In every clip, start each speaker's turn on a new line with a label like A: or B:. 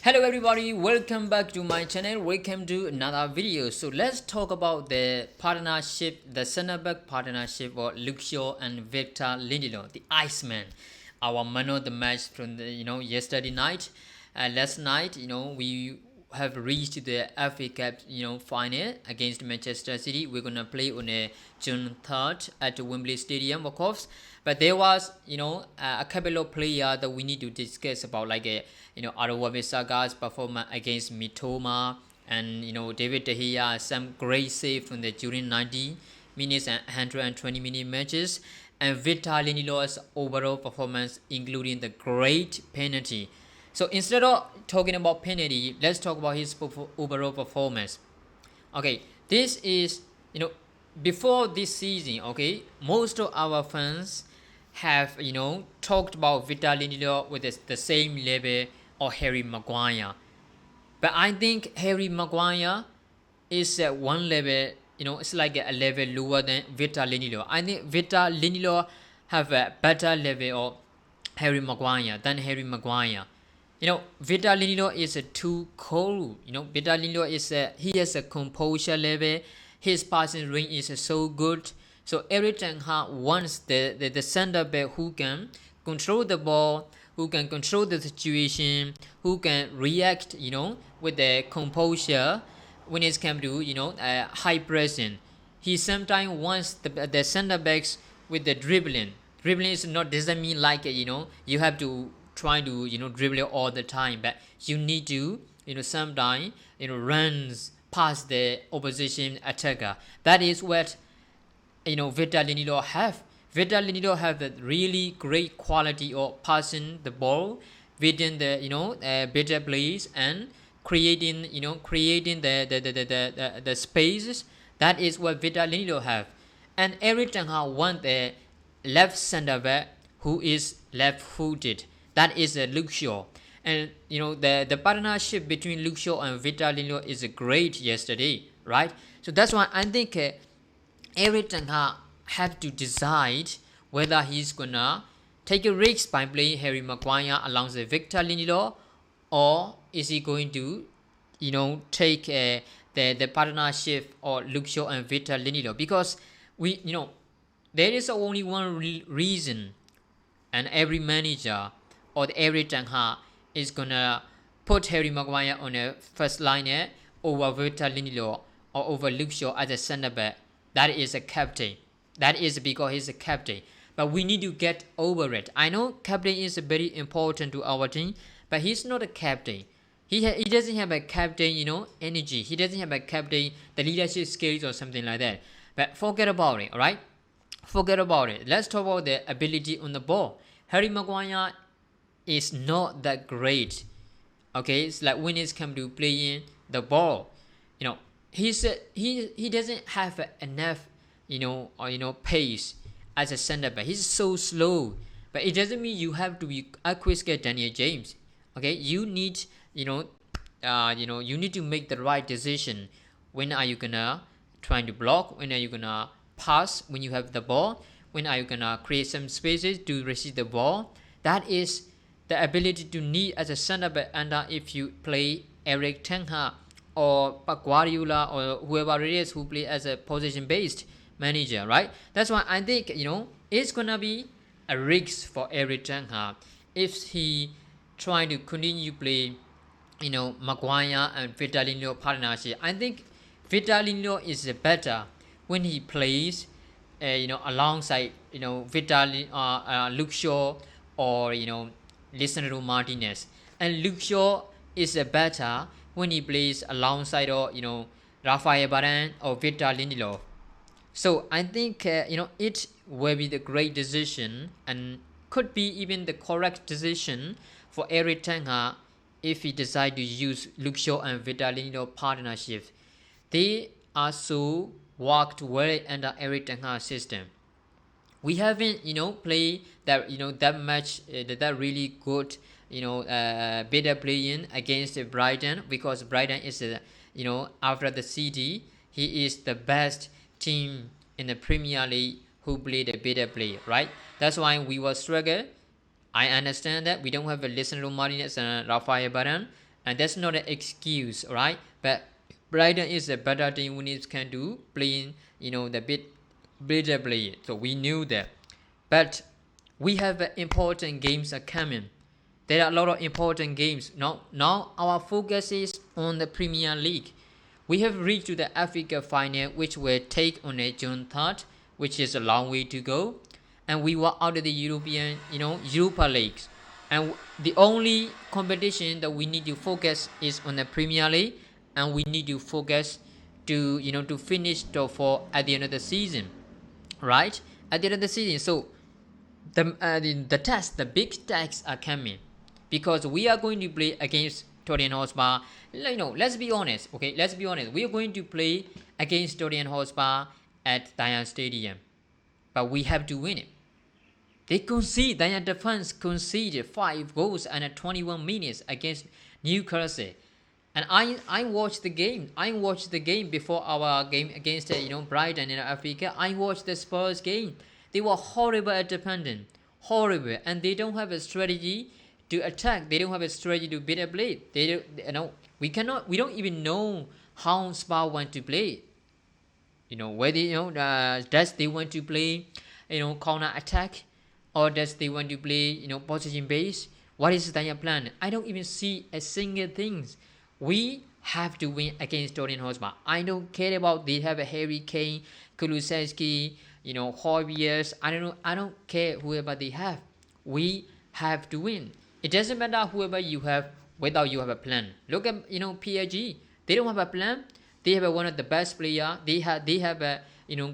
A: Hello everybody, welcome back to my channel. Welcome to another video. So let's talk about the partnership, the center back partnership of Luke Shaw and Victor Lindelof, the Iceman. Our man of the match from the yesterday night. Last night, we have reached the FA Cup final against Manchester City. We're gonna play on June 3rd at Wembley Stadium, of course. But there was a couple of players that we need to discuss about, like Arawabisaga's performance against Mitoma, and David De Gea, some great save from the during 90 minutes and 120-minute matches, and Victor Lindelof's overall performance, including the great penalty. So instead of talking about penalty, let's talk about his overall performance. Okay, this is before this season. Okay, most of our fans have talked about Victor Lindelof with the same level of Harry Maguire, but I think Harry Maguire is one level. It's like a level lower than Victor Lindelof. I think Victor Lindelof have a better level of Harry Maguire than Harry Maguire. Victor Lindelof is too cold. Victor Lindelof he has a composure level. His passing range is so good. So every time he wants the center back who can control the ball, who can control the situation, who can react, with the composure when it's come to high pressing. He sometimes wants the center backs with the dribbling. Dribbling is not doesn't mean like you have to try to dribble all the time, but you need to sometimes runs past the opposition attacker. That is what Victor Lindelof have. Victor Lindelof have a really great quality of passing the ball within the better plays and creating the spaces. That is what Victor Lindelof have. And every time I want the left center back who is left-footed, that is Luke Shaw. And the partnership between Luke Shaw and Victor Lindelof is great yesterday, right? So that's why I think Eric Ten Hag have to decide whether he's gonna take a risk by playing Harry Maguire alongside Victor Lindelof, or is he going to take the partnership of Luke Shaw and Victor Lindelof? Because there is only one reason, and every manager or every Ten Hag is gonna put Harry Maguire on a first liner over Victor Lindelof or over Luke Shaw as a center back. That is a captain. That is because he's a captain. But we need to get over it. I know captain is very important to our team, but he's not a captain. He doesn't have a captain, energy. He doesn't have a captain, the leadership skills or something like that. But forget about it, alright? Forget about it. Let's talk about the ability on the ball. Harry Maguire is not that great. Okay, it's like when it's come to playing the ball, he doesn't have enough pace as a center back. He's so slow. But it doesn't mean you have to be a quick Daniel James. Okay, you need you need to make the right decision. When are you gonna try to block? When are you gonna pass when you have the ball? When are you gonna create some spaces to receive the ball? That is the ability to need as a center back. And if you play Eric Ten Hag or Guardiola or whoever it is who play as a position-based manager, right? That's why I think it's gonna be a risk for Eric Ten Hag if he trying to continue play Maguire and Victor Lindelof partnership. I think Victor Lindelof is better when he plays alongside Victor Luke Shaw or Lisandro Martinez. And Luke Shaw is better when he plays alongside Rafael Varane or Victor Lindelof. So I think it will be the great decision and could be even the correct decision for Eric Ten Hag if he decide to use Luke Shaw and Victor Lindelof partnership. They are so worked well under Eric Ten Hag system. We haven't played that that much that really good better playing against Brighton, because Brighton is after the City, he is the best team in the Premier League who played a better play, right? That's why we will struggle. I understand that we don't have a Lisandro Martinez and Rafael Varane, and that's not an excuse, alright? But Brighton is a better team when it can do playing, the bit better play. So we knew that. But we have important games are coming. There are a lot of important games. Now our focus is on the Premier League. We have reached to the Africa final, which will take on June 3rd, which is a long way to go. And we were out of the European, Europa Leagues. And the only competition that we need to focus is on the Premier League, and we need to focus to finish top 4 at the end of the season, right? At the end of the season. So the big tests are coming, because we are going to play against Tottenham Hotspur. Let's be honest. Okay, let's be honest. We are going to play against Tottenham Hotspur at Diane Stadium, but we have to win it. Their defense conceded 5 goals in 21 minutes against Newcastle. And I watched the game. I watched the game before our game against Brighton in Africa. I watched the Spurs game. They were horrible at defending, horrible, and they don't have a strategy to attack. They don't have a strategy to beat a play. We don't even know how Spurs want to play. Whether does they want to play counter attack, or does they want to play position base? What is their plan? I don't even see a single thing. We have to win against Tottenham Hotspur. I don't care about they have a Harry Kane, Kulusevski, Hoybiers. I don't care whoever they have. We have to win. It doesn't matter whoever you have without you have a plan. Look at PSG. They don't have a plan. They have one of the best player. They have a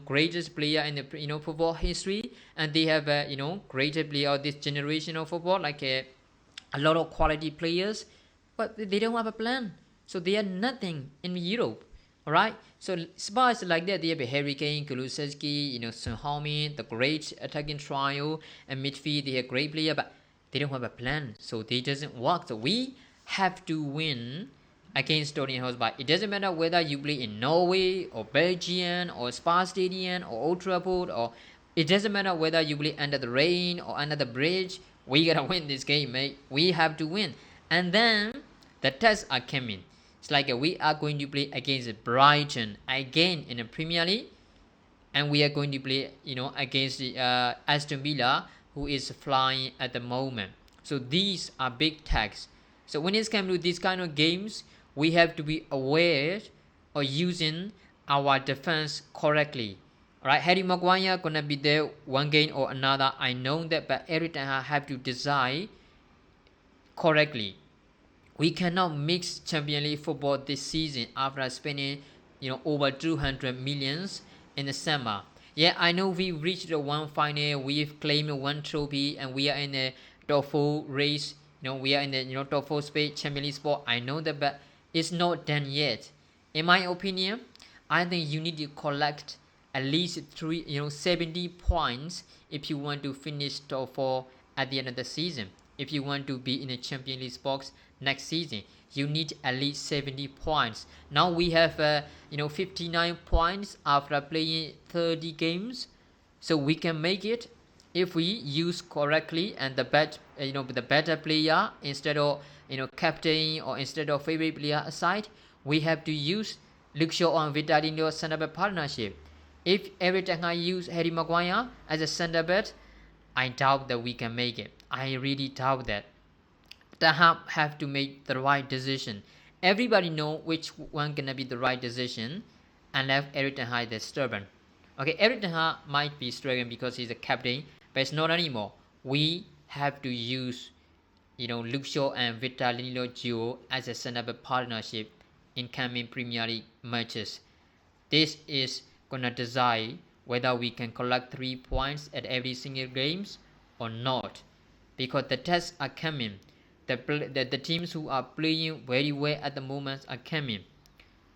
A: greatest player in the football history, and they have a greatest player of this generation of football, like a lot of quality players, but they don't have a plan. So they are nothing in Europe. Alright? So Spurs like that. They have a Harry Kane, Kulusevski, Son Heung-min, the great attacking trio, and midfield they have great player, but they don't have a plan. So they doesn't work. So we have to win against Tottenham Hotspur. It doesn't matter whether you play in Norway or Belgium or Spa Stadium or Old Trafford, or it doesn't matter whether you play under the rain or under the bridge. We gotta win this game, mate. We have to win. And then the tests are coming. It's like we are going to play against Brighton again in the Premier League, and we are going to play against Aston Villa, who is flying at the moment. So these are big tests. So when it comes to these kind of games, we have to be aware of using our defense correctly. Alright, Harry Maguire gonna be there one game or another. I know that, but every time I have to decide correctly. We cannot mix Champions League football this season after spending over 200 millions in the summer. Yeah, I know we reached the one final, we've claimed one trophy, and we are in the top 4 race. We are in the top 4 space Champions League sport. I know that, but it's not done yet. In my opinion, I think you need to collect at least 70 points if you want to finish top 4 at the end of the season. If you want to be in the Champions League box next season, you need at least 70 points. Now we have 59 points after playing 30 games, so we can make it if we use correctly, and the better player instead of captain or instead of favorite player aside. We have to use Shaw and Lindelof center back partnership. If every time I use Harry Maguire as a center back, I doubt that we can make it. I really doubt that. They have to make the right decision. Everybody know which one gonna be the right decision, unless Eric Ten Hag is stubborn. Okay, Eric Ten Hag might be struggling because he's a captain, but it's not anymore. We have to use Shaw and Lindelof duo as a center-back partnership in coming Premier League matches. This is gonna decide whether we can collect 3 points at every single games or not, because the tests are coming. The teams who are playing very well at the moment are coming.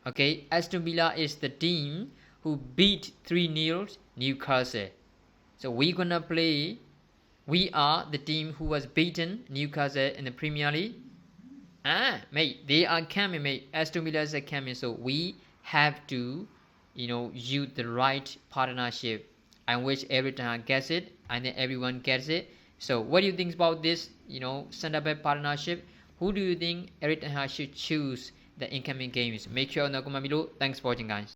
A: Okay, Aston Villa is the team who beat 3-0 Newcastle. So we're gonna play. We are the team who was beaten Newcastle in the Premier League. Mate, they are coming, mate. Aston Villa is coming. So we have to, use the right partnership. I wish every time gets it, and then everyone gets it. So what do you think about this, center back partnership? Who do you think Eric Ten Hag should choose the incoming games? Make sure to comment below. Thanks for watching, guys.